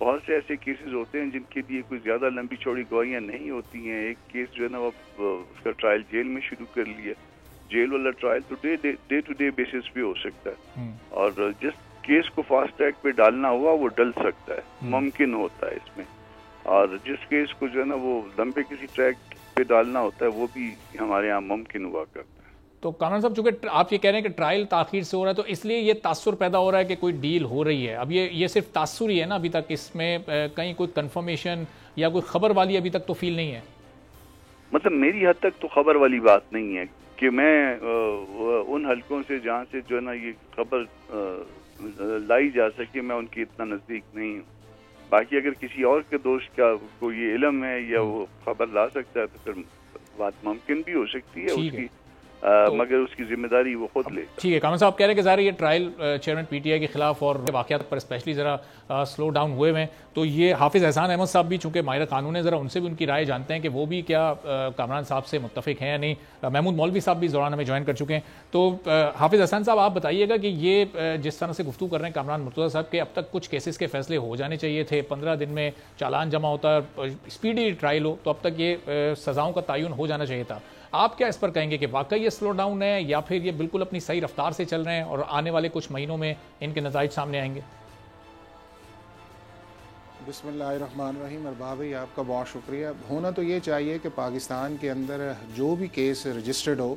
بہت سے ایسے کیسز ہوتے ہیں جن کے لیے کوئی زیادہ لمبی چوڑی گواہیاں نہیں ہوتی ہیں. ایک کیس جو ہے نا وہ اس کا ٹرائل جیل میں شروع کر لیا. جیل والا ٹرائل تو ڈے ٹو ڈے بیسس پہ ہو سکتا ہے, اور جس کیس کو فاسٹ ٹریک پہ ڈالنا ہوا وہ ڈل سکتا ہے, ممکن ہوتا ہے اس میں. اور جس کیس کو جو ہے نا وہ لمبے کسی ٹریک پہ ڈالنا ہوتا ہے وہ بھی ہمارے یہاں ممکن ہوا کرتا ہے. تو کامران صاحب چونکہ آپ یہ کہہ رہے ہیں کہ ٹرائل تاخیر سے ہو رہا ہے تو اس لیے یہ تاثر پیدا ہو رہا ہے کہ کوئی ڈیل ہو رہی ہے. اب یہ صرف تاثر ہی ہے نا, ابھی تک اس میں کہیں کوئی کنفرمیشن یا کوئی خبر والی ابھی تک تو فیل نہیں ہے. مطلب میری حد تک تو خبر والی بات نہیں ہے کہ میں ان حلقوں سے جہاں سے جو ہے نا یہ خبر لائی جا سکے میں ان کی اتنا نزدیک نہیں ہوں. باقی اگر کسی اور کے دوست کا کو یہ علم ہے یا وہ خبر لا سکتا ہے تو پھر بات ممکن بھی ہو سکتی ہے اس کی, مگر اس کی ذمہ داری وہ خود لے. ٹھیک ہے, کامران صاحب کہہ رہے ہیں کہ ظاہر یہ ٹرائل چیئرمین پی ٹی آئی کے خلاف اور واقعات پر اسپیشلی ذرا سلو ڈاؤن ہوئے ہیں, تو یہ حافظ احسان احمد صاحب بھی چونکہ ماہر قانون ہے, ذرا ان سے بھی ان کی رائے جانتے ہیں کہ وہ بھی کیا کامران صاحب سے متفق ہیں یا نہیں. محمود مولوی صاحب بھی اس دوران ہمیں جوائن کر چکے ہیں. تو حافظ احسان صاحب آپ بتائیے گا کہ یہ جس طرح سے گفتگو کر رہے ہیں کامران مرتضیٰ صاحب کے اب تک کچھ کیسز کے فیصلے ہو جانے چاہیے تھے, 15 دن میں چالان جمع ہوتا ہے, اسپیڈی ٹرائل ہو, تو اب تک یہ سزاؤں کا تعین ہو جانا چاہیے تھا. آپ کیا اس پر کہیں گے کہ واقعی یہ سلو ڈاؤن ہے یا پھر یہ بالکل اپنی صحیح رفتار سے چل رہے ہیں اور آنے والے کچھ مہینوں میں ان کے نتائج سامنے آئیں گے؟ بسم اللہ الرحمن الرحیم. ارباب بھائی آپ کا بہت شکریہ. ہونا تو یہ چاہیے کہ پاکستان کے اندر جو بھی کیس رجسٹرڈ ہو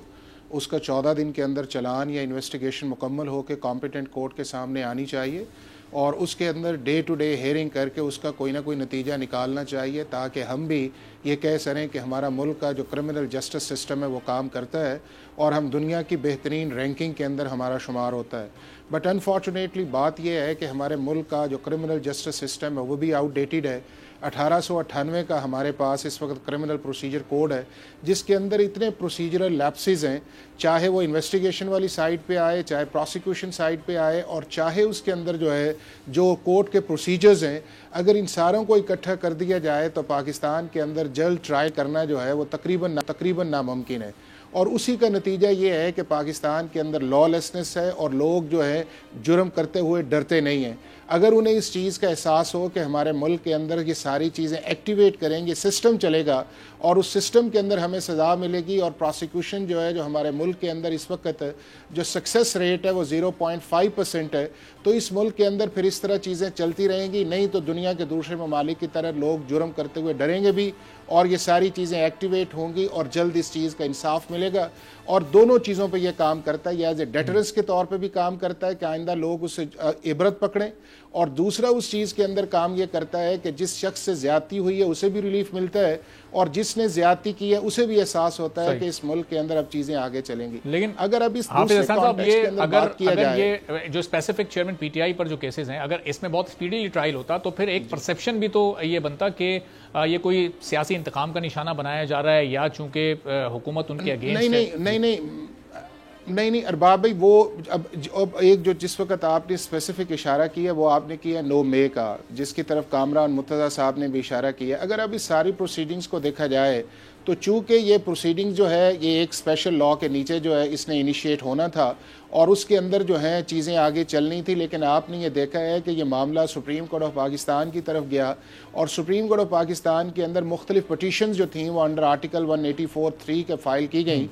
اس کا 14 دن کے اندر چلان یا انویسٹیگیشن مکمل ہو کے کمپیٹنٹ کورٹ کے سامنے آنی چاہیے, اور اس کے another day to day hearing کر کے اس کا کوئی نہ کوئی نتیجہ نکالنا چاہیے, تاکہ ہم بھی یہ کہہ سکیں کہ ہمارا ملک کا جو کرمنل جسٹس سسٹم ہے وہ کام کرتا ہے اور ہم دنیا کی بہترین رینکنگ کے اندر ہمارا شمار ہوتا ہے. بٹ انفارچونیٹلی بات یہ ہے کہ ہمارے ملک کا جو کرمنل جسٹس سسٹم ہے وہ بھی آؤٹ ڈیٹڈ ہے. 1898 کا ہمارے پاس اس وقت کرمنل پروسیجر کوڈ ہے جس کے اندر اتنے پروسیجرل لیپسز ہیں, چاہے وہ انویسٹیگیشن والی سائٹ پہ آئے, چاہے پروسیکیوشن سائٹ پہ آئے, اور چاہے اس کے اندر جو ہے جو کورٹ کے پروسیجرز ہیں, اگر ان ساروں کو اکٹھا کر دیا جائے تو پاکستان کے اندر جلد ٹرائل کرنا جو ہے وہ تقریباً ناممکن ہے. اور اسی کا نتیجہ یہ ہے کہ پاکستان کے اندر لا لیسنس ہے اور لوگ جو ہے جرم کرتے ہوئے ڈرتے نہیں ہیں. اگر انہیں اس چیز کا احساس ہو کہ ہمارے ملک کے اندر یہ ساری چیزیں ایکٹیویٹ کریں گے, سسٹم چلے گا اور اس سسٹم کے اندر ہمیں سزا ملے گی, اور پروسیکیوشن جو ہے جو ہمارے ملک کے اندر اس وقت جو سکسیس ریٹ ہے وہ 0.5% ہے, تو اس ملک کے اندر پھر اس طرح چیزیں چلتی رہیں گی. نہیں تو دنیا کے دوسرے ممالک کی طرح لوگ جرم کرتے ہوئے ڈریں گے بھی, اور یہ ساری چیزیں ایکٹیویٹ ہوں گی اور جلد اس چیز کا انصاف ملے گا. اور دونوں چیزوں پہ یہ کام کرتا ہے, یہ ایز اے ڈیٹرنس کے طور پہ بھی کام کرتا ہے کہ آئندہ لوگ اس سے عبرت پکڑیں, اور دوسرا اس چیز کے اندر کام یہ کرتا ہے کہ جس شخص سے زیادتی ہوئی ہے اسے بھی ریلیف ملتا ہے, اور جس نے زیادتی کی ہے اسے بھی احساس ہوتا ہے کہ اس ملک کے اندر اب چیزیں آگے چلیں گی. لیکن اگر اب اس دوسرے کانٹیکسٹ کے اندر بات کیا جائے, یہ جو specific chairman P T I پر جو کیسز ہیں اگر اس میں بہت اسپیڈیلی ٹرائل ہوتا تو پھر ایک پرسیپشن بھی تو یہ بنتا کہ یہ کوئی سیاسی انتقام کا نشانہ بنایا جا رہا ہے یا چونکہ حکومت ان کے اگینسٹ ہے. نہیں ارباب بھائی, وہ اب ایک جو جس وقت آپ نے اسپیسیفک اشارہ کیا وہ آپ نے کیا نو مے کا, جس کی طرف کامران مرتضیٰ صاحب نے بھی اشارہ کیا. اگر اب اس ساری پروسیڈنگز کو دیکھا جائے تو چونکہ یہ پروسیڈنگ جو ہے یہ ایک اسپیشل لا کے نیچے جو ہے اس نے انیشیٹ ہونا تھا اور اس کے اندر جو ہیں چیزیں آگے چلنی تھی, لیکن آپ نے یہ دیکھا ہے کہ یہ معاملہ سپریم کورٹ آف پاکستان کی طرف گیا, اور سپریم کورٹ آف پاکستان کے اندر مختلف پٹیشنز جو تھیں وہ انڈر آرٹیکل 184(3) کے فائل کی گئیں,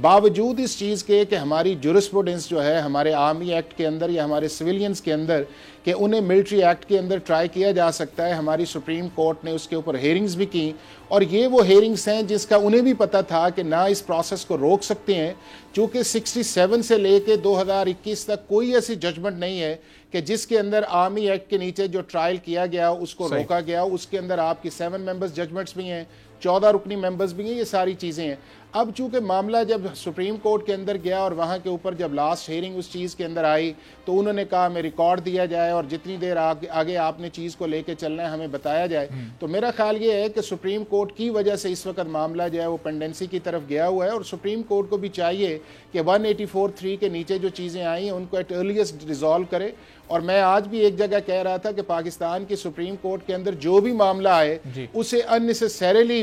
باوجود اس چیز کے کہ ہماری جورسپروڈنس جو ہے ہمارے آرمی ایکٹ کے اندر یا ہمارے سویلینز کے اندر کہ انہیں ملٹری ایکٹ کے اندر ٹرائی کیا جا سکتا ہے. ہماری سپریم کورٹ نے اس کے اوپر ہیئرنگز بھی کی, اور یہ وہ ہیئرنگز ہیں جس کا انہیں بھی پتہ تھا کہ نہ اس پروسیس کو روک سکتے ہیں, چونکہ 67 سے لے کے 2021 تک کوئی ایسی ججمنٹ نہیں ہے کہ جس کے اندر آرمی ایکٹ کے نیچے جو ٹرائل کیا گیا اس کو روکا گیا. اس کے اندر آپ کی 7 ممبرز ججمنٹس بھی ہیں, 14 رکنی ممبرز بھی ہیں, یہ ساری چیزیں ہیں. اب چونکہ معاملہ جب سپریم کورٹ کے اندر گیا اور وہاں کے اوپر جب لاسٹ ہیئرنگ اس چیز کے اندر آئی تو انہوں نے کہا ہمیں ریکارڈ دیا جائے اور جتنی دیر آگے آپ نے چیز کو لے کے چلنا ہے ہمیں بتایا جائے. تو میرا خیال یہ ہے کہ سپریم کورٹ کی وجہ سے اس وقت معاملہ جو ہے وہ پینڈنسی کی طرف گیا ہوا ہے, اور سپریم کورٹ کو بھی چاہیے کہ 184(3) کے نیچے جو چیزیں آئی ہیں ان کو ایٹ ارلیسٹ ریزالو کرے. اور میں آج بھی ایک جگہ کہہ رہا تھا کہ پاکستان کی سپریم کورٹ کے اندر جو بھی معاملہ آئے اسے اننیسیسریلی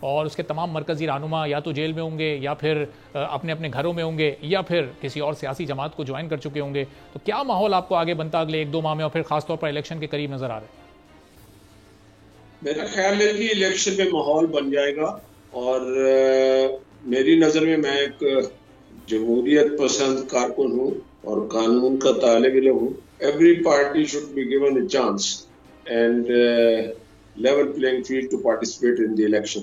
اور اس کے تمام مرکزی رہنما یا تو جیل میں ہوں گے یا پھر اپنے اپنے گھروں میں ہوں گے یا پھر کسی اور سیاسی جماعت کو جوائن کر چکے ہوں گے. تو کیا ماحول آپ کو آگے بنتا اگلے 1-2 ماہ میں اور پھر خاص طور پر الیکشن کے قریب نظر آ رہا ہے؟ میرا خیال ہے کہ الیکشن میں ماحول بن جائے گا اور میری نظر میں ایک جمہوریت پسند کارکن ہوں اور قانون کا طالب علم ہوں. Every party should be given a chance and level playing field to participate in the election.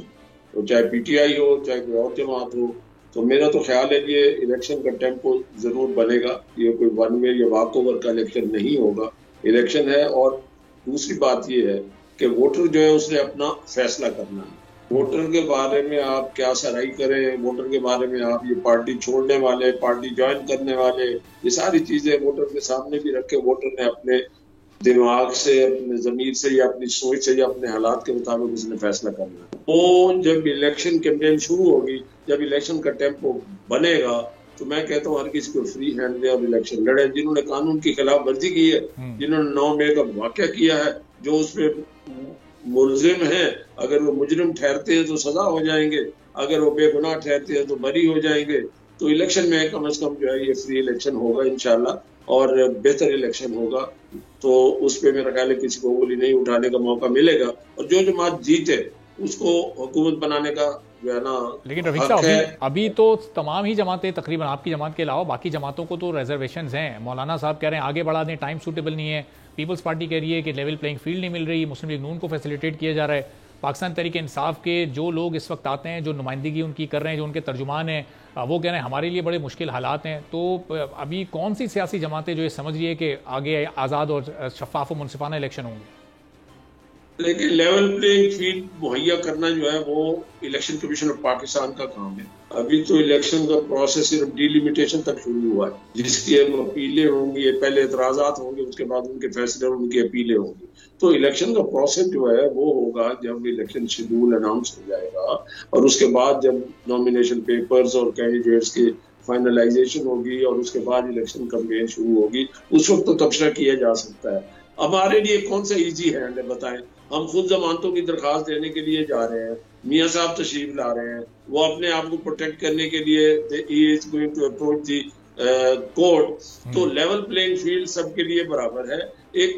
تو چاہے پی ٹی آئی ہو چاہے کوئی اور جماعت ہو. تو میرا تو خیال ہے کہ الیکشن کا ٹیمپو ضرور بنے گا. یہ کوئی ون وے یا واک اوور کا الیکشن نہیں ہوگا. الیکشن ہے. اور دوسری بات یہ ہے کہ ووٹر جو ہے اس نے اپنا فیصلہ کرنا ہے. ووٹر کے بارے میں آپ کیا سرائی کریں, ووٹر کے بارے میں آپ یہ پارٹی چھوڑنے والے, پارٹی جوائن کرنے والے, یہ ساری چیزیں ووٹر کے سامنے بھی رکھ کے ووٹر نے اپنے دماغ سے, اپنے ضمیر سے یا اپنی سوچ سے یا اپنے حالات کے مطابق اس نے فیصلہ کرنا ہے. وہ جب الیکشن کیمپین شروع ہوگی, جب الیکشن کا ٹیمپو بنے گا, تو میں کہتا ہوں ہر کسی کو فری ہینڈ دے اور الیکشن لڑے. جنہوں نے قانون کی خلاف ورزی کی ہے, جنہوں نے 9 مئی کا واقعہ کیا ہے, جو اس پہ ملزم ہیں, اگر وہ مجرم ٹھہرتے ہیں تو سزا ہو جائیں گے, اگر وہ بے گناہ ٹھہرتے ہیں تو بری ہو جائیں گے. تو الیکشن میں کم از کم جو ہے یہ فری الیکشن ہوگا انشاءاللہ, اور بہتر الیکشن ہوگا. تو اس پہ میرا خیال ہے کسی کو انگلی نہیں اٹھانے کا موقع ملے گا, اور جو جماعت جیتے اس کو حکومت بنانے کا جو ہے نا. لیکن رفیق صاحب ابھی تو تمام ہی جماعتیں تقریباً آپ کی جماعت کے علاوہ باقی جماعتوں کو تو ریزرویشنز ہیں. مولانا صاحب کہہ رہے ہیں آگے بڑھا دیں, ٹائم سوٹیبل نہیں ہے. پیپلز پارٹی کہہ رہی ہے کہ لیول پلینگ فیلڈ نہیں مل رہی, مسلم لیگ نون کو فیسیلیٹیٹ کیا جا رہا ہے. پاکستان تحریک انصاف کے جو لوگ اس وقت آتے ہیں, جو نمائندگی ان کی کر رہے ہیں, جو ان کے ترجمان ہیں, وہ کہہ رہے ہیں ہمارے لیے بڑے مشکل حالات ہیں. تو ابھی کون سی سیاسی جماعتیں جو یہ سمجھ رہی ہے کہ آگے آزاد اور شفاف و منصفانہ الیکشن ہوں گے؟ لیکن لیول پلینگ فیلڈ مہیا کرنا جو ہے وہ الیکشن کمیشن آف پاکستان کا کام ہے. ابھی تو الیکشن کا پروسیس صرف ڈیلیمیٹیشن تک شروع ہوا ہے, جس کی اپیلیں ہوں گی, پہلے اعتراضات ہوں گے, اس کے بعد ان کے فیصلے ان کی اپیلیں ہوں گی. تو الیکشن کا پروسیس جو ہے وہ ہوگا جب الیکشن شیڈول اناؤنس ہو جائے گا, اور اس کے بعد جب نامینیشن پیپرز اور کینڈیڈیٹس کی فائنلائزیشن ہوگی, اور اس کے بعد الیکشن کمپین شروع ہوگی. اس وقت تو تبصرہ کیا جا سکتا ہے. ہمارے لیے کون سا ایزی ہینڈ ہے بتائیں؟ ہم خود ضمانتوں کی درخواست دینے کے لیے جا رہے ہیں, میاں صاحب تشریف لا رہے ہیں, وہ اپنے آپ کو پروٹیکٹ کرنے کے لیے he is going to approach the court. تو لیول پلینگ فیلڈ سب کے لیے برابر ہے. ایک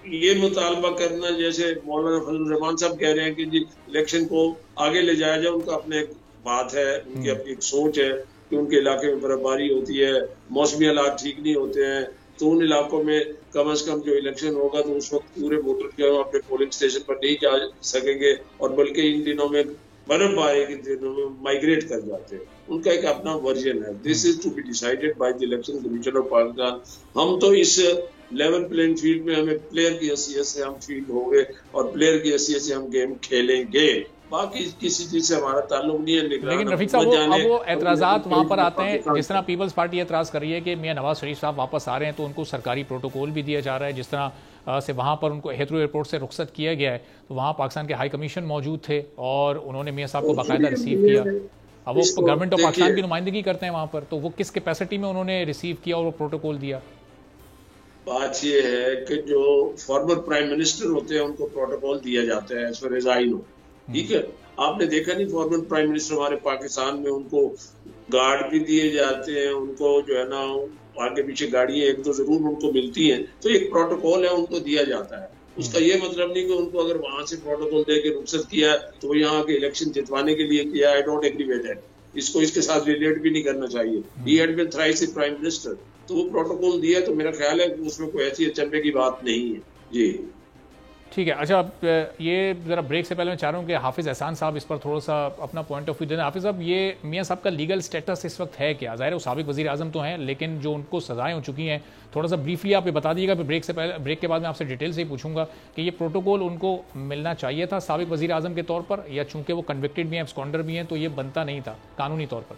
یہ مطالبہ کرنا جیسے مولانا فضل الرحمان صاحب کہہ رہے ہیں کہ جی الیکشن کو آگے لے جایا جائے, ان کا اپنے ایک بات ہے, ان کی اپنی ایک سوچ ہے کہ ان کے علاقے میں برف باری ہوتی ہے, موسمی حالات ٹھیک نہیں ہوتے ہیں, تو ان علاقوں میں کم از کم جو الیکشن ہوگا تو اس وقت پورے ووٹر جو ہے اپنے پولنگ اسٹیشن پر نہیں جا سکیں گے, اور بلکہ ان دنوں میں برف باری کے دنوں میں مائگریٹ کر جاتے ہیں. ان کا ایک اپنا ورژن ہے. This is to be decided by the election commission of Pakistan. ہم تو اس لیول پلینگ فیلڈ میں ہمیں پلیئر کی حیثیت سے ہم فیلڈ ہوں گے, اور پلیئر کی حیثیت سے ہم گیم کھیلیں گے. باقی کسی چیز سے ہمارا تعلق نہیں ہے. لیکن رفیق صاحب اب وہ اعتراضات وہاں پر آتے ہیں, جس طرح پیپلز پارٹی اعتراض کر رہی ہے کہ میاں نواز شریف صاحب واپس آ رہے ہیں تو ان کو سرکاری پروٹوکول بھی دیا جا رہا ہے, جس طرح سے وہاں پر ان کو ہیتھرو ایئرپورٹ سے رخصت کیا گیا ہے. تو وہاں پاکستان کے ہائی کمیشن موجود تھے اور انہوں نے میاں صاحب کو باقاعدہ ریسیو کیا. اب وہ گورنمنٹ آف پاکستان کی نمائندگی کرتے ہیں وہاں پر, تو وہ کس کیپیسٹی میں انہوں نے ریسیو کیا اور وہ پروٹوکول دیا؟ بات یہ ہے کہ جو فارمر پرائم منسٹر ہوتے ہیں ان کو پروٹوکول دیا جاتا ہے ایز فار ایز آئی نو. ٹھیک ہے, آپ نے دیکھا نہیں فارمر پرائم منسٹر ہمارے پاکستان میں ان کو گارڈ بھی دیے جاتے ہیں, ان کو جو ہے نا آگے پیچھے گاڑیاں ایک دو ضرور ان کو ملتی ہیں. تو ایک پروٹوکول ہے, ان کو دیا جاتا ہے. اس کا یہ مطلب نہیں کہ ان کو اگر وہاں سے پروٹوکول دے کے رخصت کیا تو وہ یہاں کے الیکشن جتوانے کے لیے کیا. I don't agree with that. اس کو اس کے ساتھ ریلیٹ بھی نہیں کرنا چاہیے. He had been thrice a prime minister, تو وہ پروٹوکول دیا, تو میرا خیال ہے کہ اس میں کوئی ایسی اچنبے کی بات نہیں ہے. جی ٹھیک ہے. اچھا یہ ذرا بریک سے پہلے میں چاہ رہا ہوں کہ حافظ احسان صاحب اس پر تھوڑا سا اپنا پوائنٹ آف ویو دیں. حافظ صاحب, یہ میاں صاحب کا لیگل سٹیٹس اس وقت ہے کیا؟ ظاہر ہے وہ سابق وزیر اعظم تو ہیں, لیکن جو ان کو سزائیں ہو چکی ہیں, تھوڑا سا بریفلی آپ یہ بتا دیجیے گا. پھر بریک سے پہلے, بریک کے بعد میں آپ سے ڈیٹیل سے ہی پوچھوں گا کہ یہ پروٹوکول ان کو ملنا چاہیے تھا سابق وزیر اعظم کے طور پر, یا چونکہ وہ کنوکٹڈ بھی ہیں, ایبسکونڈر بھی ہیں, تو یہ بنتا نہیں تھا قانونی طور پر؟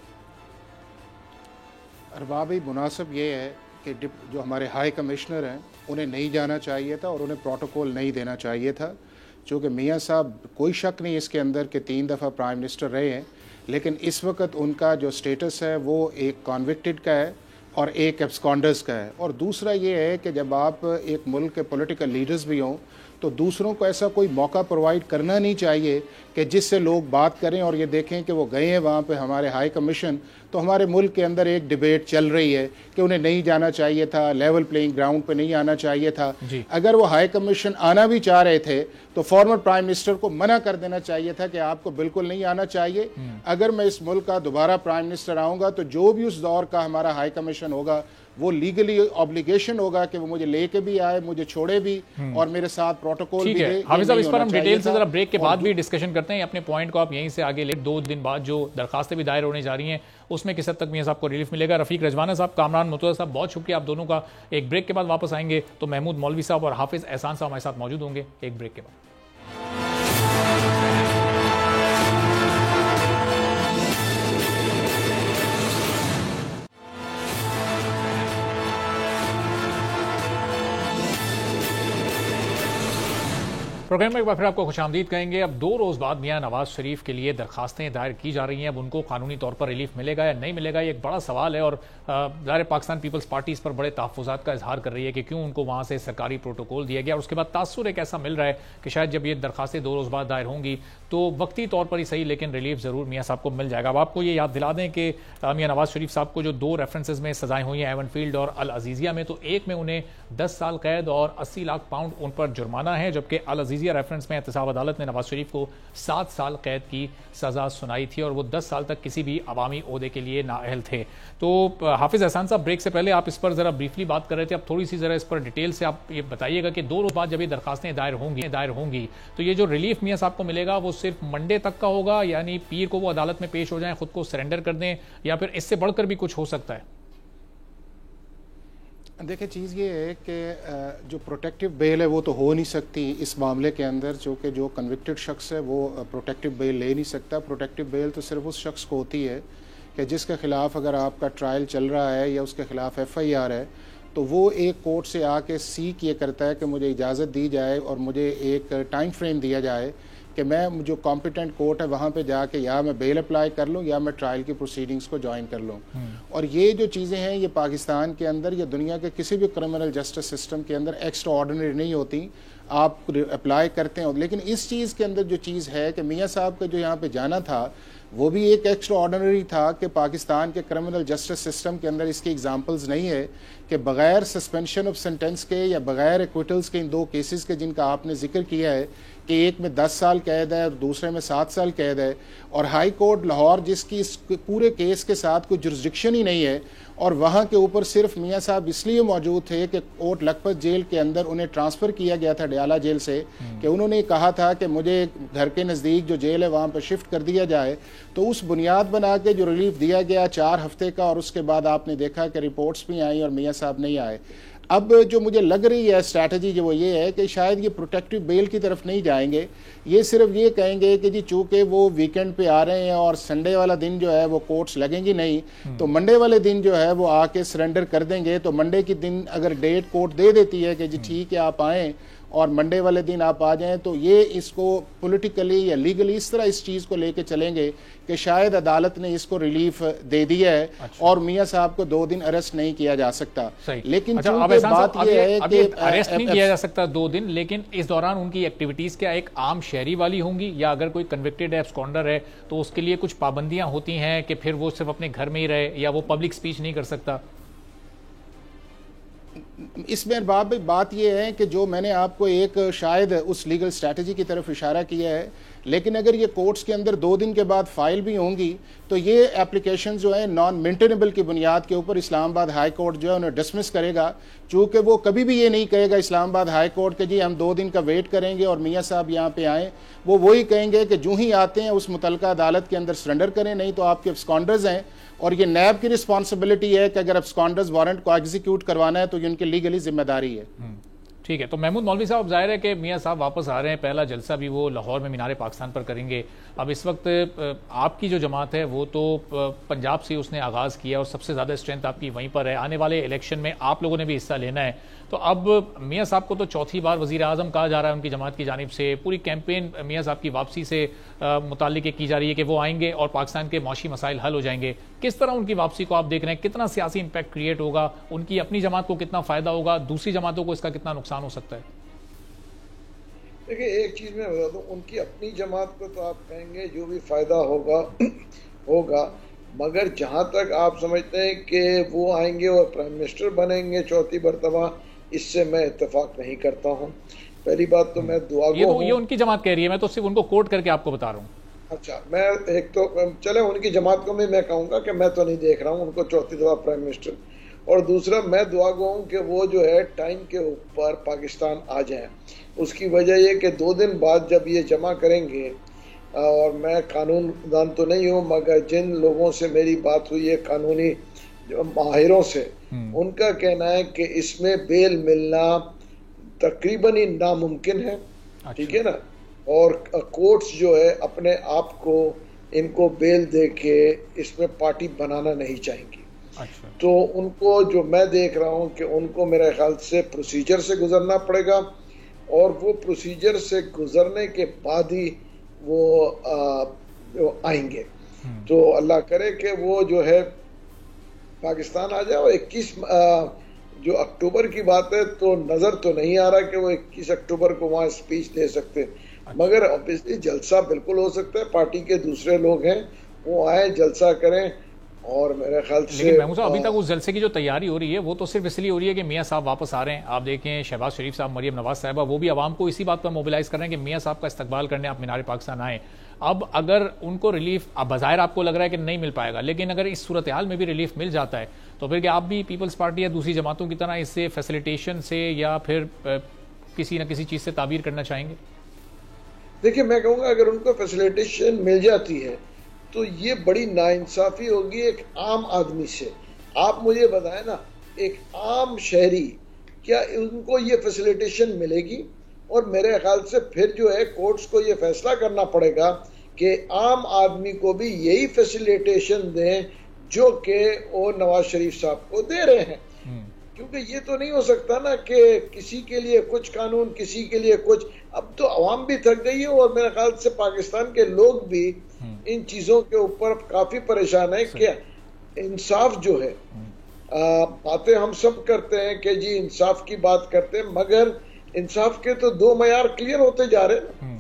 اربابی مناسب یہ ہے کہ جو ہمارے ہائی کمشنر ہیں انہیں نہیں جانا چاہیے تھا اور انہیں پروٹوکول نہیں دینا چاہیے تھا. چونکہ میاں صاحب کوئی شک نہیں اس کے اندر کہ 3 دفعہ پرائم منسٹر رہے ہیں, لیکن اس وقت ان کا جو سٹیٹس ہے وہ ایک کانوکٹڈ کا ہے اور ایک ایبسکونڈرز کا ہے. اور دوسرا یہ ہے کہ جب آپ ایک ملک کے پولیٹیکل لیڈرز بھی ہوں تو دوسروں کو ایسا کوئی موقع پرووائڈ کرنا نہیں چاہیے کہ جس سے لوگ بات کریں اور یہ دیکھیں کہ وہ گئے ہیں وہاں پہ ہمارے ہائی کمیشن، تو ہمارے ملک کے اندر ایک ڈیبیٹ چل رہی ہے کہ انہیں نہیں جانا چاہیے تھا، لیول پلینگ گراؤنڈ پہ نہیں آنا چاہیے تھا. اگر وہ ہائی کمیشن آنا بھی چاہ رہے تھے تو فارمر پرائم منسٹر کو منع کر دینا چاہیے تھا کہ آپ کو بالکل نہیں آنا چاہیے. اگر میں اس ملک کا دوبارہ پرائم منسٹر آؤں گا تو جو بھی اس دور کا ہمارا ہائی کمیشن ہوگا وہ لیگلی اوبلیگیشن ہوگا کہ وہ مجھے لے کے بھی آئے، مجھے چھوڑے بھی اور میرے ساتھ پروٹوکول بھی دے. حافظ صاحب اس پر ہم ڈیٹیل سے ذرا بریک کے بعد بھی ڈسکشن کرتے ہیں. اپنے پوائنٹ کو آپ یہیں سے آگے لے. 2 دن بعد جو درخواستیں بھی دائر ہونے جا رہی ہیں اس میں کس حد تک میاں صاحب کو ریلیف ملے گا. رفیق رجوانہ صاحب، کامران متوجہ صاحب، بہت شکریہ آپ دونوں کا. ایک بریک کے بعد واپس آئیں گے تو محمود مولوی صاحب اور حافظ احسان صاحب ہمارے ساتھ موجود ہوں گے. ایک بریک کے بعد. پروگرام میں ایک بار پھر آپ کو خوش آمدید کہیں گے. اب 2 روز بعد میاں نواز شریف کے لیے درخواستیں دائر کی جا رہی ہیں. اب ان کو قانونی طور پر ریلیف ملے گا یا نہیں ملے گا، یہ ایک بڑا سوال ہے. اور ظاہر پاکستان پیپلز پارٹی اس پر بڑے تحفظات کا اظہار کر رہی ہے کہ کیوں ان کو وہاں سے سرکاری پروٹوکول دیا گیا. اور اس کے بعد تاثر ایک ایسا مل رہا ہے کہ شاید جب یہ درخواستیں 2 روز بعد دائر ہوں گی تو وقتی طور پر ہی صحیح لیکن ریلیف ضرور میاں صاحب کو مل جائے گا. اب آپ کو یہ یاد دلا دیں کہ میاں نواز شریف صاحب کو جو 2 ریفرنسز میں سزائیں ہوئی ہیں، ایون فیلڈ اور العزیزیہ میں، تو ایک میں انہیں 10 سال قید اور 80 لاکھ پاؤنڈ ان پر جرمانہ ہے، جبکہ العزیزیہ ریفرنس میں احتساب عدالت نے نواز شریف کو 7 سال قید کی سزا سنائی تھی اور وہ 10 سال تک کسی بھی عوامی عہدے کے لیے نااہل تھے. تو حافظ احسان صاحب، بریک سے پہلے آپ اس پر ذرا بریفلی بات کر رہے تھے. اب تھوڑی سی ذرا اس پر ڈیٹیل سے آپ یہ بتائیے گا کہ 2 روز بعد جب یہ درخواستیں دائر ہوں گی تو یہ جو ریلیف میاں صاحب کو ملے گا وہ صرف منڈے تک کا ہوگا، یعنی پیر کو وہ عدالت میں پیش ہو جائیں، خود کو سرنڈر کر دیں، یا پھر اس سے بڑھ کر بھی کچھ ہو سکتا ہے؟ دیکھیں، چیز یہ ہے کہ جو پروٹیکٹیو بیل ہے وہ تو ہو نہیں سکتی اس معاملے کے اندر، چونکہ جو کنوکٹڈ شخص ہے وہ پروٹیکٹیو بیل لے نہیں سکتا. پروٹیکٹیو بیل تو صرف اس شخص کو ہوتی ہے کہ جس کے خلاف اگر آپ کا ٹرائل چل رہا ہے یا اس کے خلاف FIR ہے تو وہ ایک کورٹ سے آ کے سیک یہ کرتا ہے کہ مجھے اجازت دی جائے اور مجھے ایک ٹائم فریم دیا جائے کہ میں جو کمپیٹنٹ کورٹ ہے وہاں پہ جا کے یا میں بیل اپلائی کر لوں یا میں ٹرائل کی پروسیڈنگز کو جوائن کر لوں. اور یہ جو چیزیں ہیں یہ پاکستان کے اندر یا دنیا کے کسی بھی کرمنل جسٹس سسٹم کے اندر ایکسٹرا آرڈنری نہیں ہوتی. آپ اپلائی کرتے ہیں، لیکن اس چیز کے اندر جو چیز ہے کہ میاں صاحب کا جو یہاں پہ جانا تھا وہ بھی ایک ایکسٹرا آرڈنری تھا کہ پاکستان کے کرمنل جسٹس سسٹم کے اندر اس کی ایگزامپلز نہیں ہے کہ بغیر سسپینشن آف سینٹنس کے یا بغیر ایکویٹلز کے ان 2 کیسز کے جن کا آپ نے ذکر کیا ہے کہ ایک میں 10 سال قید ہے اور دوسرے میں 7 سال قید ہے، اور ہائی کورٹ لاہور جس کی اس پورے کیس کے ساتھ کوئی جورسڈکشن ہی نہیں ہے، اور وہاں کے اوپر صرف میاں صاحب اس لیے موجود تھے کہ کوٹ لکھپت جیل کے اندر انہیں ٹرانسفر کیا گیا تھا ڈیالہ جیل سے، کہ انہوں نے کہا تھا کہ مجھے گھر کے نزدیک جو جیل ہے وہاں پہ شفٹ کر دیا جائے. تو اس بنیاد بنا کے جو ریلیف دیا گیا 4 ہفتے کا، اور اس کے بعد آپ نے دیکھا کہ رپورٹس بھی آئیں اور میاں صاحب نہیں آئے. اب جو مجھے لگ رہی ہے اسٹریٹجی جو وہ یہ ہے کہ شاید یہ پروٹیکٹیو بیل کی طرف نہیں جائیں گے، یہ صرف یہ کہیں گے کہ جی چونکہ وہ ویکنڈ پہ آ رہے ہیں اور سنڈے والا دن جو ہے وہ کورٹس لگیں گی نہیں، تو منڈے والے دن جو ہے وہ آ کے سرنڈر کر دیں گے. تو منڈے کی دن اگر ڈیٹ کورٹ دے دیتی ہے کہ جی ٹھیک ہے آپ آئیں اور منڈے والے دن آپ آ جائیں، تو یہ اس کو پولیٹیکلی یا لیگلی اس طرح اس چیز کو لے کے چلیں گے کہ شاید عدالت نے اس کو ریلیف دے دیا ہے اور میاں صاحب کو 2 دن اریسٹ نہیں کیا جا سکتا. لیکن بات یہ ہے کہ اریسٹ نہیں کیا جا سکتا 2 دن، لیکن اس دوران ان کی ایکٹیویٹیز کیا ایک عام شہری والی ہوں گی، یا اگر کوئی کنوکٹڈ ایبسکونڈر ہے تو اس کے لیے کچھ پابندیاں ہوتی ہیں کہ پھر وہ صرف اپنے گھر میں ہی رہے یا وہ پبلک سپیچ نہیں کر سکتا؟ اس میں بات یہ ہے کہ جو میں نے آپ کو ایک شاید اس لیگل اسٹریٹجی کی طرف اشارہ کیا ہے، لیکن اگر یہ کورٹس کے اندر 2 دن کے بعد فائل بھی ہوں گی تو یہ اپلیکیشن جو ہے نان مینٹینیبل کی بنیاد کے اوپر اسلام آباد ہائی کورٹ جو ہے انہیں ڈسمس کرے گا، چونکہ وہ کبھی بھی یہ نہیں کہے گا اسلام آباد ہائی کورٹ کہ جی ہم 2 دن کا ویٹ کریں گے اور میاں صاحب یہاں پہ آئیں. وہ وہی کہیں گے کہ جو ہی آتے ہیں اس متعلقہ عدالت کے اندر سرنڈر کریں، نہیں تو آپ کے ابسکانڈرز ہیں. اور یہ نیب کی رسپانسبلٹی ہے کہ اگر ابسکانڈرز وارنٹ کو ایگزیکیوٹ کروانا ہے تو یہ ان کی لیگلی ذمہ داری ہے. ٹھیک ہے. تو محمود مولوی صاحب، ظاہر ہے کہ میاں صاحب واپس آ رہے ہیں، پہلا جلسہ بھی وہ لاہور میں مینار پاکستان پر کریں گے. اب اس وقت آپ کی جو جماعت ہے وہ تو پنجاب سے اس نے آغاز کیا اور سب سے زیادہ اسٹرینتھ آپ کی وہیں پر ہے. آنے والے الیکشن میں آپ لوگوں نے بھی حصہ لینا ہے، تو اب میاں صاحب کو تو 4تھی بار وزیر اعظم کہا جا رہا ہے ان کی جماعت کی جانب سے. پوری کیمپین میاں صاحب کی واپسی سے متعلق کی جا رہی ہے کہ وہ آئیں گے اور پاکستان کے معاشی مسائل حل ہو جائیں گے. کس طرح ان کی واپسی کو آپ دیکھ رہے ہیں؟ کتنا سیاسی امپیکٹ کریٹ ہوگا؟ ان کی اپنی جماعت کو کتنا فائدہ ہوگا؟ دوسری جماعتوں کو اس کا کتنا نقصان ہو سکتا ہے؟ دیکھیں ایک چیز میں بتا دوں، ان کی اپنی جماعت کو تو آپ کہیں گے جو بھی فائدہ ہوگا، مگر جہاں تک آپ سمجھتے ہیں کہ وہ آئیں گے اور پرائم منسٹر بنیں گے چوتھی مرتبہ، اس سے میں اتفاق نہیں کرتا ہوں. پہلی بات تو میں دعا گو ہوں. یہ ان کی جماعت کہہ رہی ہے، میں تو صرف ان کو کوٹ کر کے آپ کو بتا رہا ہوں. اچھا، میں ایک تو چلے ان کی جماعت کو بھی میں کہوں گا کہ میں تو نہیں دیکھ رہا ہوں ان کو چوتھی دفعہ پرائم منسٹر. اور دوسرا میں دعا گو ہوں کہ وہ جو ہے ٹائم کے اوپر پاکستان آ جائیں. اس کی وجہ یہ کہ 2 دن بعد جب یہ جمع کریں گے، اور میں قانون دان تو نہیں ہوں مگر جن لوگوں سے میری بات ہوئی ہے قانونی ماہروں سے، ان کا کہنا ہے کہ اس میں بیل ملنا تقریباً ہی ناممکن ہے. ٹھیک ہے نا؟ اور کورٹس جو ہے اپنے آپ کو ان کو بیل دے کے اس میں پارٹی بنانا نہیں چاہیں گی. تو ان کو جو میں دیکھ رہا ہوں کہ ان کو میرے خیال سے پروسیجر سے گزرنا پڑے گا، اور وہ پروسیجر سے گزرنے کے بعد ہی وہ آئیں گے. تو اللہ کرے کہ وہ جو ہے پاکستان آ جائے. اور 21 جو اکتوبر کی بات ہے تو نظر تو نہیں آ رہا کہ وہ 21 اکتوبر کو وہاں اسپیچ دے سکتے، مگر obviously جلسہ بالکل ہو سکتا ہے. پارٹی کے دوسرے لوگ ہیں وہ آئیں جلسہ کریں، اور میرے خیال سے لیکن محمود صاحب ابھی تک اس جلسے کی جو تیاری ہو رہی ہے وہ تو صرف اس لیے ہو رہی ہے کہ میاں صاحب واپس آ رہے ہیں. آپ دیکھیں شہباز شریف صاحب، مریم نواز صاحبہ، وہ بھی عوام کو اسی بات پر موبلائز کر رہے ہیں کہ میاں صاحب کا استقبال کرنے آپ مینار پاکستان آئیں. اب اگر ان کو ریلیف اب بظاہر آپ کو لگ رہا ہے کہ نہیں مل پائے گا، لیکن اگر اس صورتحال میں بھی ریلیف مل جاتا ہے تو پھر کیا آپ بھی پیپلز پارٹی یا دوسری جماعتوں کی طرح اس سے فیسیلیٹیشن سے یا پھر کسی نہ کسی چیز سے تعبیر کرنا چاہیں گے؟ دیکھیں میں کہوں گا اگر ان کو فیسیلیٹیشن مل جاتی ہے تو یہ بڑی ناانصافی ہوگی ایک عام آدمی سے. آپ مجھے بتائیں نا، ایک عام شہری کیا ان کو یہ فیسیلیٹیشن ملے گی؟ اور میرے خیال سے پھر جو ہے کورٹس کو یہ فیصلہ کرنا پڑے گا کہ عام آدمی کو بھی یہی فیسیلیٹیشن دیں جو کہ وہ نواز شریف صاحب کو دے رہے ہیں. کیونکہ یہ تو نہیں ہو سکتا نا کہ کسی کے لیے کچھ قانون، کسی کے لیے کچھ. اب تو عوام بھی تھک گئی ہے، اور میرے خیال سے پاکستان کے لوگ بھی ان چیزوں کے اوپر کافی پریشان ہیں کہ انصاف جو ہے، باتیں ہم سب کرتے ہیں کہ جی انصاف کی بات کرتے ہیں، مگر انصاف کے تو 2 معیار کلیئر ہوتے جا رہے ہیں.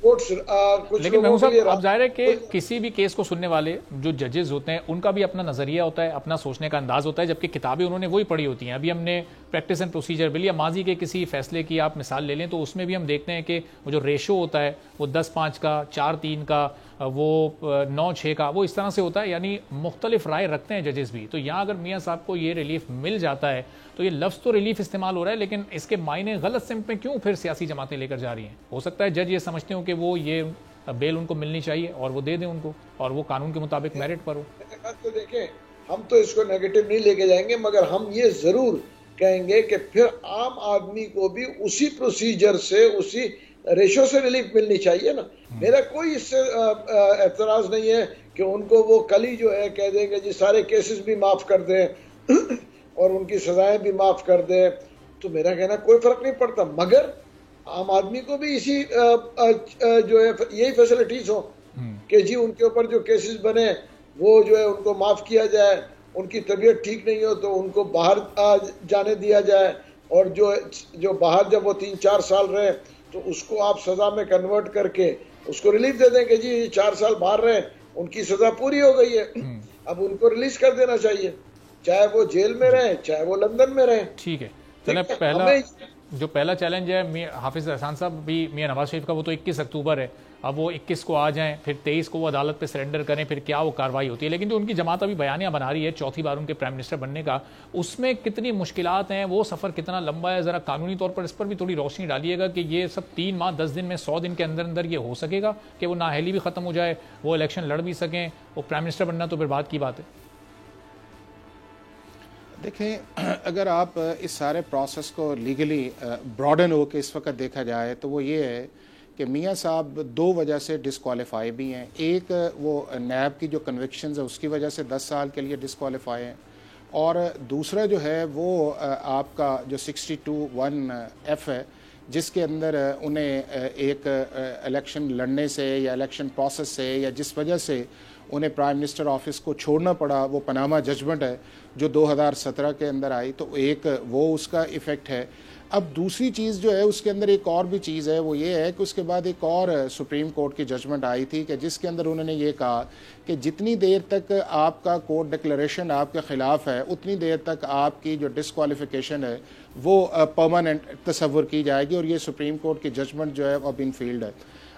لیکن محمود صاحب اب ظاہر ہے کہ کسی بھی کیس کو سننے والے جو ججز ہوتے ہیں ان کا بھی اپنا نظریہ ہوتا ہے، اپنا سوچنے کا انداز ہوتا ہے، جبکہ کتابیں انہوں نے وہی پڑھی ہوتی ہیں. ابھی ہم نے پریکٹس اینڈ پروسیجر بل یا ماضی کے کسی فیصلے کی آپ مثال لے لیں تو اس میں بھی ہم دیکھتے ہیں کہ وہ جو ریشو ہوتا ہے وہ 10-5 کا، 4-3 کا، وہ 9-6 کا، وہ اس طرح سے ہوتا ہے. یعنی مختلف رائے رکھتے ہیں ججز بھی. تو یہاں اگر میاں صاحب کو یہ ریلیف مل جاتا ہے تو یہ لفظ تو ریلیف استعمال ہو رہا ہے، لیکن اس کے معنی غلط سمت میں کیوں پھر سیاسی جماعتیں لے کر جا رہی ہیں؟ ہو سکتا ہے جج یہ سمجھتے ہوں کہ وہ یہ بیل ان کو ملنی چاہیے اور وہ دے دیں ان کو، اور وہ قانون کے مطابق میرٹ پر ہو. تو دیکھیں ہم تو اس کو نیگیٹو نہیں لے کے جائیں گے، مگر ہم یہ ضرور کہیں گے کہ پھر عام آدمی کو بھی اسی پروسیجر سے، اسی ریشو سے ریلیف ملنی چاہیے نا. میرا کوئی اس سے اعتراض نہیں ہے کہ ان کو وہ کل ہی جو ہے کہہ دیں گے جی سارے کیسز بھی معاف کر دیں اور ان کی سزائیں بھی معاف کر دیں، تو میرا کہنا کوئی فرق نہیں پڑتا. مگر عام آدمی کو بھی اسی جو ہے یہی فیسلٹیز ہوں کہ جی ان کے اوپر جو کیسز بنے وہ جو ہے ان کو معاف کیا جائے، ان کی طبیعت ٹھیک نہیں ہو تو ان کو باہر جانے دیا جائے، اور جو باہر جب وہ 3-4 سال رہے تو اس کو آپ سزا میں کنورٹ کر کے اس کو ریلیف دے دیں کہ جی 4 سال باہر رہے، ان کی سزا پوری ہو گئی ہے، اب ان کو ریلیز کر دینا چاہیے، چاہے وہ جیل میں رہیں چاہے وہ لندن میں رہیں. ٹھیک ہے. جو پہلا چیلنج ہے حافظ احسان صاحب بھی میاں نواز شریف کا، وہ تو 21 اکتوبر ہے. اب وہ 21 کو آ جائیں، پھر 23 کو وہ عدالت پہ سرنڈر کریں، پھر کیا وہ کاروائی ہوتی ہے. لیکن جو ان کی جماعت ابھی بیانیہ بنا رہی ہے چوتھی بار ان کے پرائم منسٹر بننے کا، اس میں کتنی مشکلات ہیں، وہ سفر کتنا لمبا ہے، ذرا قانونی طور پر اس پر بھی تھوڑی روشنی ڈالیے گا کہ یہ سب 3 ماہ 10 دن میں 100 دن کے اندر اندر یہ ہو سکے گا کہ وہ نااہلی بھی ختم ہو جائے، وہ الیکشن لڑ بھی سکیں، وہ پرائم منسٹر بننا تو پھر بات کی بات ہے. دیکھیں اگر آپ اس سارے پروسیس کو لیگلی براڈن ہو کے اس وقت دیکھا جائے تو وہ یہ ہے کہ میاں صاحب 2 وجہ سے ڈسکوالیفائی بھی ہیں. ایک وہ نیب کی جو کنوکشنز ہے اس کی وجہ سے 10 سال کے لیے ڈسکوالیفائی ہیں، اور دوسرا جو ہے وہ آپ کا جو 62(1)(f) ہے جس کے اندر انہیں ایک الیکشن لڑنے سے یا الیکشن پروسیس سے یا جس وجہ سے انہیں پرائم منسٹر آفس کو چھوڑنا پڑا، وہ پاناما ججمنٹ ہے جو 2017 کے اندر آئی، تو ایک وہ اس کا ایفیکٹ ہے. اب دوسری چیز جو ہے اس کے اندر ایک اور بھی چیز ہے، وہ یہ ہے کہ اس کے بعد ایک اور سپریم کورٹ کی ججمنٹ آئی تھی کہ جس کے اندر انہوں نے یہ کہا کہ جتنی دیر تک آپ کا کورٹ ڈکلیریشن آپ کے خلاف ہے اتنی دیر تک آپ کی جو ڈسکوالیفیکیشن ہے وہ پرماننٹ تصور کی جائے گی، اور یہ سپریم کورٹ کی ججمنٹ جو ہے اب ان فیلڈ ہے۔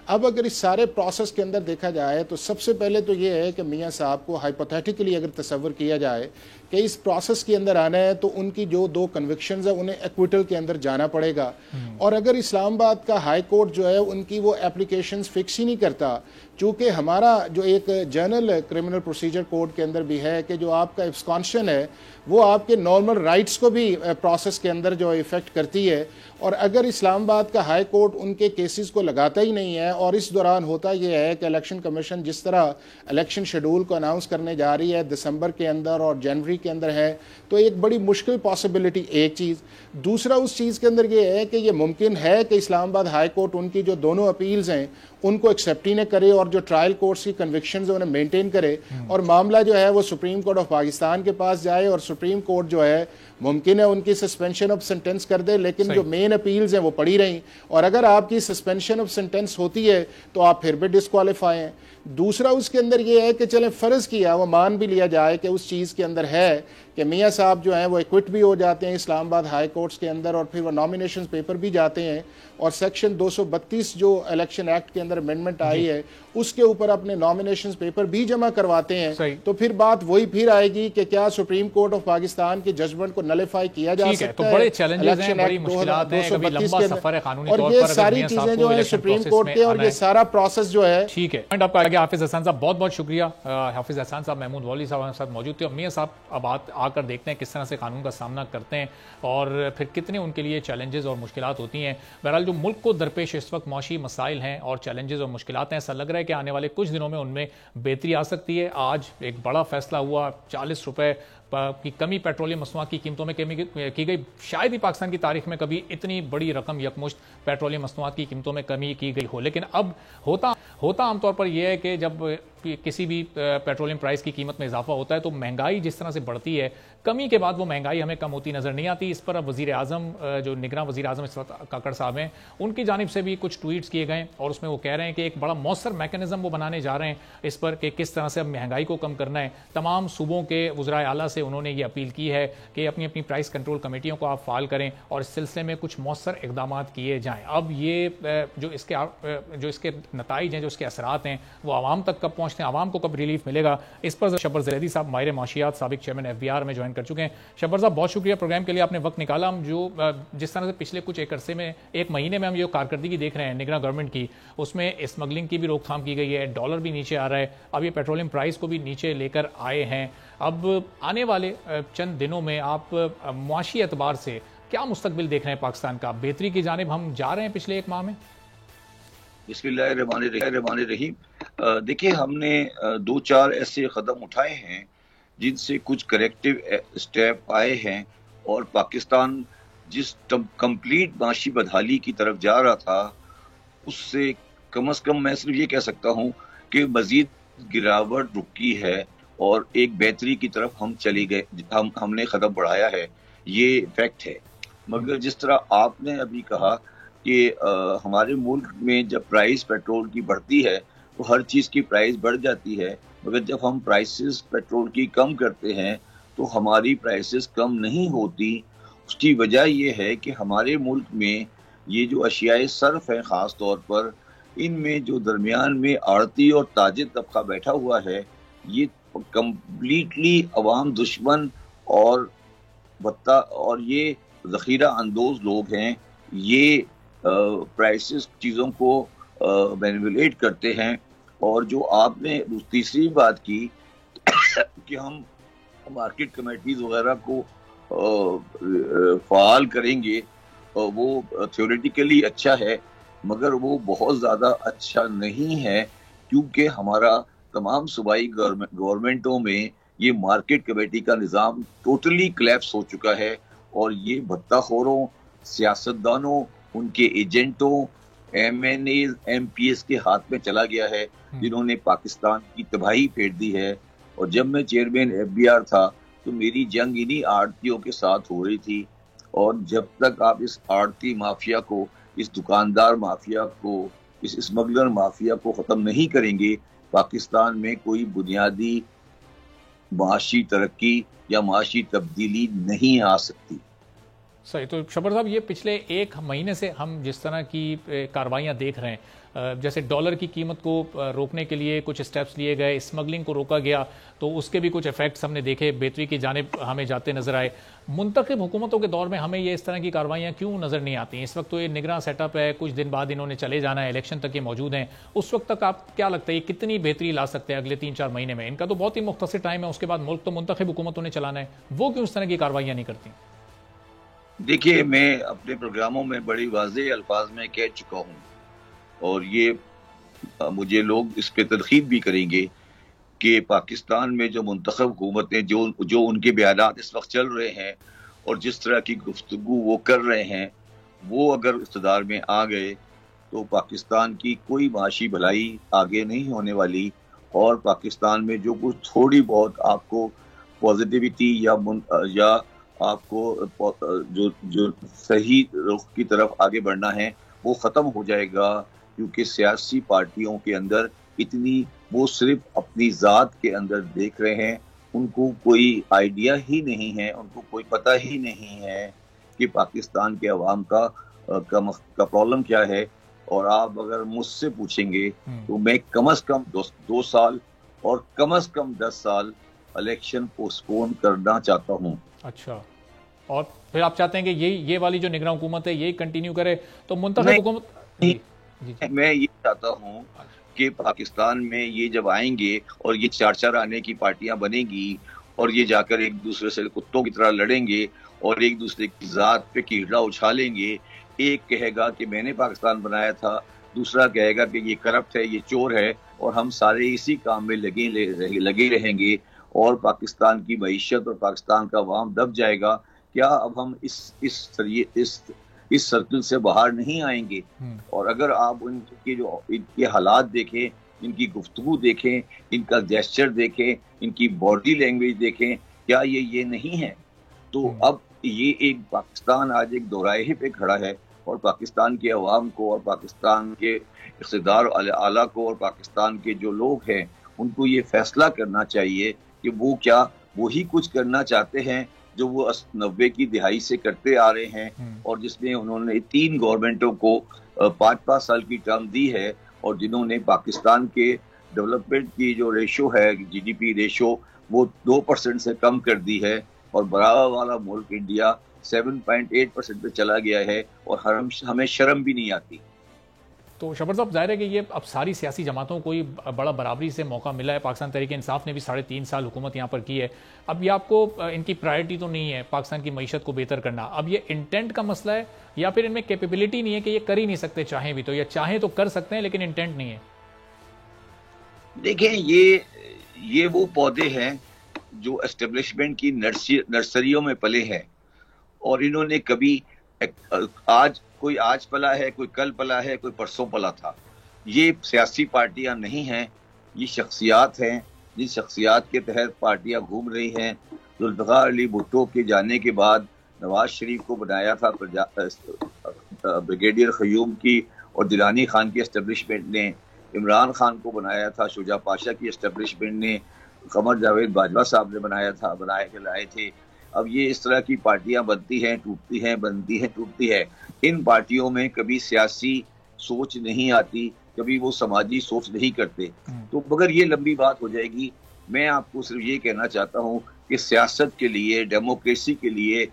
اب اگر اس سارے پروسیس کے اندر دیکھا جائے تو سب سے پہلے تو یہ ہے کہ میاں صاحب کو ہائپوتھیٹیکلی اگر تصور کیا جائے کہ اس پروسیس کے اندر آنا ہے تو ان کی جو 2 کنوکشنز ہیں انہیں ایکویٹل کے اندر جانا پڑے گا، اور اگر اسلام آباد کا ہائی کورٹ جو ہے ان کی وہ اپلیکیشنز فکس ہی نہیں کرتا، چونکہ ہمارا جو ایک جرنل کرمنل پروسیجر کوڈ کے اندر بھی ہے کہ جو آپ کا ایبسکانشن ہے وہ آپ کے نارمل رائٹس کو بھی پروسیس کے اندر جو افیکٹ کرتی ہے، اور اگر اسلام آباد کا ہائی کورٹ ان کے کیسز کو لگاتا ہی نہیں ہے، اور اس دوران ہوتا یہ ہے کہ الیکشن کمیشن جس طرح الیکشن شیڈول کو اناؤنس کرنے جا رہی ہے دسمبر کے اندر اور جنوری کے اندر ہے، تو ایک بڑی مشکل پاسبلٹی ایک چیز۔ دوسرا اس چیز کے اندر یہ ہے کہ یہ ممکن ہے کہ اسلام آباد ہائی کورٹ ان کی جو دونوں اپیلز ہیں ان کو ایکسیپٹ ہی نہ کرے، اور جو ٹرائل کورٹس کی کنوکشنز انہیں مینٹین کرے، اور معاملہ جو ہے وہ سپریم کورٹ آف پاکستان کے پاس جائے، اور سپریم کورٹ جو ہے ممکن ہے ان کی سسپینشن آف سینٹینس کر دے، لیکن جو مین اپیلز ہیں وہ پڑی رہیں، اور اگر آپ کی سسپینشن آف سینٹینس ہوتی ہے تو آپ پھر بھی ڈسکوالیفائی ہیں۔ دوسرا اس کے اندر یہ ہے کہ چلیں فرض کیا وہ مان بھی لیا جائے کہ اس چیز کے اندر ہے کہ میاں صاحب جو ہیں وہ ایکوٹ بھی ہو جاتے ہیں اسلام آباد ہائی کورٹس کے اندر، اور پھر وہ نامینیشن پیپر بھی جاتے ہیں، اور سیکشن 232 جو الیکشن ایکٹ کے اندر امینڈمنٹ آئی ہے اس کے اوپر اپنے نامینیشن پیپر بھی جمع کرواتے ہیں، تو پھر بات وہی پھر آئے گی کہ کیا سپریم کورٹ آف پاکستان کی ججمنٹ کو نلیفائی کیا جا سکتا ہے؟ تو بڑے چیلنجز ہیں، بڑی مشکلات ہیں، کبھی لمبا سفر ہے قانونی طور پر، اور یہ ساری چیزیں جو ہیں سپریم کورٹ کے، اور یہ سارا پروسیس جو ہے ٹھیک ہے۔ آپ کا آگے حافظ احسان صاحب، بہت بہت شکریہ۔ حافظ احسان صاحب، محمود ولی صاحب ہمارے ساتھ موجود تھے، اور میاں صاحب اب آ کر دیکھتے ہیں کس طرح سے قانون کا سامنا کرتے ہیں اور پھر کتنے ان کے لیے چیلنجز اور مشکلات ہوتی ہیں۔ بہرحال جو ملک کو درپیش اس وقت معاشی مسائل ہیں اور چیلنجز اور مشکلات ہیں، ایسا لگ رہا ہے کہ آنے والے کچھ دنوں میں ان میں بہتری آ سکتی ہے۔ آج ایک بڑا فیصلہ ہوا، 40 روپے کی کمی پیٹرولیم مصنوعات کی قیمتوں میں کی گئی۔ شاید ہی پاکستان کی تاریخ میں کبھی اتنی بڑی رقم یکمشت پیٹرولیم مصنوعات کی قیمتوں میں کمی کی گئی ہو، لیکن اب ہوتا عام طور پر یہ ہے کہ جب کسی بھی پیٹرولیم پرائز کی قیمت میں اضافہ ہوتا ہے تو مہنگائی جس طرح سے بڑھتی ہے، کمی کے بعد وہ مہنگائی ہمیں کم ہوتی نظر نہیں آتی۔ اس پر اب وزیر اعظم جو نگراں وزیر اعظم اس وقت کاکڑ صاحب ہیں، ان کی جانب سے بھی کچھ ٹویٹس کیے گئے، اور اس میں وہ کہہ رہے ہیں کہ ایک بڑا مؤثر میکانزم وہ بنانے جا رہے ہیں اس پر کہ کس طرح سے اب مہنگائی کو کم کرنا ہے۔ تمام صوبوں کے وزرائے اعلیٰ سے انہوں نے یہ اپیل کی ہے کہ اپنی پرائز کنٹرول کمیٹیوں کو آپ فعال کریں اور اس سلسلے میں کچھ مؤثر اقدامات کیے جائیں۔ اب یہ جو اس کے نتائج ہیں، جو اس کے اثرات ہیں، وہ عوام تک کب پہنچتے ہیں، عوام کو کب ریلیف ملے گا، اس پر شبر زیدی صاحب ماہر معاشیات، سابق چیئرمین FBR میں جوائن کر چکے ہیں۔ شبر صاحب، بہت شکریہ پروگرام کے لیے، آپ نے وقت نکالا۔ ہم جو جس طرح سے پچھلے کچھ ایک عرصے میں، ایک مہینے میں ہم یہ کارکردگی دیکھ رہے ہیں نگراں گورنمنٹ کی، اس میں اسمگلنگ کی بھی روک تھام کی گئی ہے، ڈالر بھی نیچے آ رہا ہے، اب یہ پیٹرولیم پرائز کو بھی نیچے لے کر آئے ہیں۔ اب آنے والے چند دنوں میں آپ معاشی اعتبار سے کیا مستقبل دیکھ رہے ہیں پاکستان کا؟ بہتری کی جانب ہم جا رہے ہیں پچھلے ایک ماہ میں؟ بسم اللہ الرحمن الرحیم۔ دیکھیں، ہم نے 2-4 ایسے قدم اٹھائے ہیں جن سے کچھ کریکٹیو اسٹیپ آئے ہیں، اور پاکستان جس کمپلیٹ معاشی بدحالی کی طرف جا رہا تھا اس سے کم از کم میں صرف یہ کہہ سکتا ہوں کہ مزید گراوٹ رکی ہے اور ایک بہتری کی طرف ہم چلی گئے، ہم نے قدم بڑھایا ہے، یہ فیکٹ ہے۔ مگر جس طرح آپ نے ابھی کہا کہ ہمارے ملک میں جب پرائز پیٹرول کی بڑھتی ہے تو ہر چیز کی پرائز بڑھ جاتی ہے، مگر جب ہم پرائسز پیٹرول کی کم کرتے ہیں تو ہماری پرائسز کم نہیں ہوتی۔ اس کی وجہ یہ ہے کہ ہمارے ملک میں یہ جو اشیاء صرف ہیں، خاص طور پر ان میں جو درمیان میں آڑتی اور تاجر طبقہ بیٹھا ہوا ہے، یہ کمپلیٹلی عوام دشمن اور یہ ذخیرہ اندوز لوگ ہیں۔ یہ پرائسز چیزوں کو مینیپولیٹ کرتے ہیں، اور جو آپ نے تیسری بات کی کہ ہم مارکیٹ کمیٹیز وغیرہ کو فعال کریں گے، وہ تھیوریٹیکلی اچھا ہے مگر وہ بہت زیادہ اچھا نہیں ہے، کیونکہ ہمارا تمام صوبائی گورنمنٹوں میں یہ مارکیٹ کمیٹی کا نظام ٹوٹلی کلیپس ہو چکا ہے، اور یہ بھتہ خوروں، سیاستدانوں، ان کے ایجنٹوں، MNAs MPs کے ہاتھ میں چلا گیا ہے، جنہوں نے پاکستان کی تباہی پھیر دی ہے۔ اور جب میں چیئرمین FBR تھا تو میری جنگ انہی آڑتیوں کے ساتھ ہو رہی تھی، اور جب تک آپ اس آڑتی مافیا کو، اس دکاندار مافیا کو، اس اسمگلر مافیا کو ختم نہیں کریں گے، پاکستان میں کوئی بنیادی معاشی ترقی یا معاشی تبدیلی نہیں آ سکتی۔ صحیح۔ تو شبر صاحب، یہ پچھلے ایک مہینے سے ہم جس طرح کی کارروائیاں دیکھ رہے ہیں، جیسے ڈالر کی قیمت کو روکنے کے لیے کچھ سٹیپس لیے گئے، اسمگلنگ کو روکا گیا، تو اس کے بھی کچھ ایفیکٹس ہم نے دیکھے، بہتری کی جانب ہمیں جاتے نظر آئے۔ منتخب حکومتوں کے دور میں ہمیں یہ اس طرح کی کارروائیاں کیوں نظر نہیں آتی ہیں؟ اس وقت تو یہ نگراں سیٹ اپ ہے، کچھ دن بعد انہوں نے چلے جانا ہے، الیکشن تک یہ موجود ہیں، اس وقت تک آپ کیا لگتا ہے یہ کتنی بہتری لا سکتے ہیں اگلے 3-4 مہینے میں؟ ان کا تو بہت ہی مختصر ٹائم ہے، اس کے بعد ملک تو منتخب حکومتوں نے چلانا ہے، وہ کیوں اس طرح کی کارروائیاں نہیں کرتی؟ دیکھیے، میں اپنے پروگراموں میں بڑی واضح الفاظ میں کہہ چکا ہوں، اور یہ مجھے لوگ اس پہ تنقید بھی کریں گے کہ پاکستان میں جو منتخب حکومتیں جو ان کے بیانات اس وقت چل رہے ہیں اور جس طرح کی گفتگو وہ کر رہے ہیں، وہ اگر اقتدار میں آ گئے تو پاکستان کی کوئی معاشی بھلائی آگے نہیں ہونے والی، اور پاکستان میں جو کچھ تھوڑی بہت آپ کو پازیٹیوٹی یا آپ کو جو صحیح رخ کی طرف آگے بڑھنا ہے وہ ختم ہو جائے گا، کیونکہ سیاسی پارٹیوں کے اندر اتنی وہ صرف اپنی ذات کے اندر دیکھ رہے ہیں، ان کو کوئی آئیڈیا ہی نہیں ہے، ان کو کوئی پتہ ہی نہیں ہے کہ پاکستان کے عوام کا پرابلم کیا ہے۔ اور آپ اگر مجھ سے پوچھیں گے تو میں کم از کم 2 سال اور کم از کم 10 سال الیکشن پوسٹ پون کرنا چاہتا ہوں۔ اچھا، اور پھر آپ چاہتے ہیں کہ یہ والی جو نگراں حکومت ہے یہی کنٹینیو کرے؟ تو منتخب حکومت میں یہ چاہتا ہوں کہ پاکستان میں یہ جب آئیں گے اور یہ 4 آنے کی پارٹیاں بنے گی اور یہ جا کر ایک دوسرے سے کتوں کی طرح لڑیں گے اور ایک دوسرے کی ذات پہ کیڑا اچھالیں گے، ایک کہے گا کہ میں نے پاکستان بنایا تھا، دوسرا کہے گا کہ یہ کرپٹ ہے، یہ چور ہے، اور ہم سارے اسی کام میں لگے رہیں گے اور پاکستان کی معیشت اور پاکستان کا عوام دب جائے گا۔ کیا اب ہم اس سرکل سے باہر نہیں آئیں گے؟ اور اگر آپ ان کے حالات دیکھیں، ان کی گفتگو دیکھیں، ان کا جیسچر دیکھیں، ان کی باڈی لینگویج دیکھیں، کیا یہ نہیں ہے؟ تو اب یہ ایک پاکستان آج ایک دوراہے پہ کھڑا ہے، اور پاکستان کے عوام کو اور پاکستان کے اقتدار اعلیٰ کو اور پاکستان کے جو لوگ ہیں ان کو یہ فیصلہ کرنا چاہیے کہ وہ کیا وہی کچھ کرنا چاہتے ہیں جو وہ 90 کی دہائی سے کرتے آ رہے ہیں، اور جس میں انہوں نے 3 گورنمنٹوں کو 5 سال کی ٹرم دی ہے، اور جنہوں نے پاکستان کے ڈیولپمنٹ کی جو ریشو ہے، جی ڈی پی ریشو، وہ 2% سے کم کر دی ہے، اور برابر والا ملک انڈیا 7.8% پہ چلا گیا ہے، اور ہمیں شرم بھی نہیں آتی۔ تو شبر صاحب، ظاہر ہے کہ یہ اب ساری سیاسی جماعتوں کو ہی بڑا برابری سے موقع ملا ہے۔ پاکستان تحریک انصاف نے بھی 3.5 سال حکومت یہاں پر کی ہے۔ اب یہ آپ کو ان کی پرائرٹی تو نہیں ہے پاکستان کی معیشت کو بہتر کرنا، اب یہ انٹینٹ کا مسئلہ ہے یا پھر ان میں کیپیبلٹی نہیں ہے کہ یہ کر ہی نہیں سکتے چاہیں بھی تو، یا چاہیں تو کر سکتے ہیں لیکن انٹینٹ نہیں ہے؟ دیکھیں، یہ وہ پودے ہیں جو اسٹیبلشمنٹ کی نرسریوں میں پلے ہیں، اور انہوں نے کبھی کوئی آج پلا ہے، کوئی کل پلا ہے، کوئی پرسوں پلا تھا۔ یہ سیاسی پارٹیاں نہیں ہیں، یہ شخصیات ہیں، جن شخصیات کے تحت پارٹیاں گھوم رہی ہیں۔ ذوالفقار علی بھٹو کے جانے کے بعد نواز شریف کو بنایا تھا بریگیڈیئر قیوم کی اور درانی خان کی اسٹیبلشمنٹ نے، عمران خان کو بنایا تھا شجاع پاشا کی اسٹیبلشمنٹ نے، قمر جاوید باجوہ صاحب نے بنائے کے لائے تھے۔ اب یہ اس طرح کی پارٹیاں بنتی ہیں، ٹوٹتی ہیں، بنتی ہیں، ٹوٹتی ہے۔ ان پارٹیوں میں کبھی سیاسی سوچ نہیں آتی، کبھی وہ سماجی سوچ نہیں کرتے، تو مگر یہ لمبی بات ہو جائے گی۔ میں آپ کو صرف یہ کہنا چاہتا ہوں کہ سیاست کے لیے، ڈیموکریسی کے لیے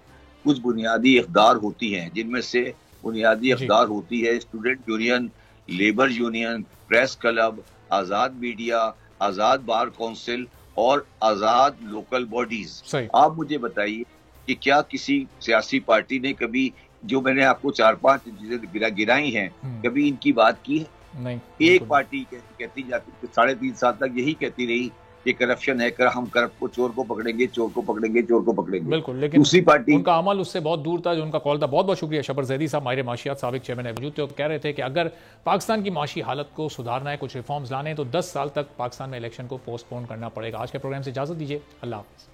کچھ بنیادی اقدار ہوتی ہیں، جن میں سے بنیادی اقدار ہوتی ہے student union, labour union, press club, آزاد میڈیا، آزاد بار کونسل اور آزاد لوکل باڈیز۔ آپ مجھے بتائیے کہ کیا کسی سیاسی پارٹی نے کبھی، جو میں نے آپ کو 4-5 چیزیں گرائی ہیں، کبھی ان کی بات کی ہے؟ نہیں۔ ایک پارٹی کہتی جاتی 3.5 سال تک یہی کہتی رہی کہ کرپشن ہے، ہم کرپٹ کو، چور کو پکڑیں گے، چور کو پکڑیں گے، چور کو پکڑیں گے۔ بالکل، لیکن دوسری پارٹی، ان کا عمل اس سے بہت دور تھا جو ان کا قول تھا۔ بہت بہت شکریہ شبر زیدی صاحب، ماہر معاشیات، سابق چیئرمین وجود تھے، کہہ رہے تھے کہ اگر پاکستان کی معاشی حالت کو سدھارنا ہے، کچھ ریفارمز لانے ہیں، تو 10 سال تک پاکستان میں الیکشن کو پوسٹ پون کرنا پڑے گا۔ آج کے پروگرام سے اجازت دیجیے، اللہ حافظ۔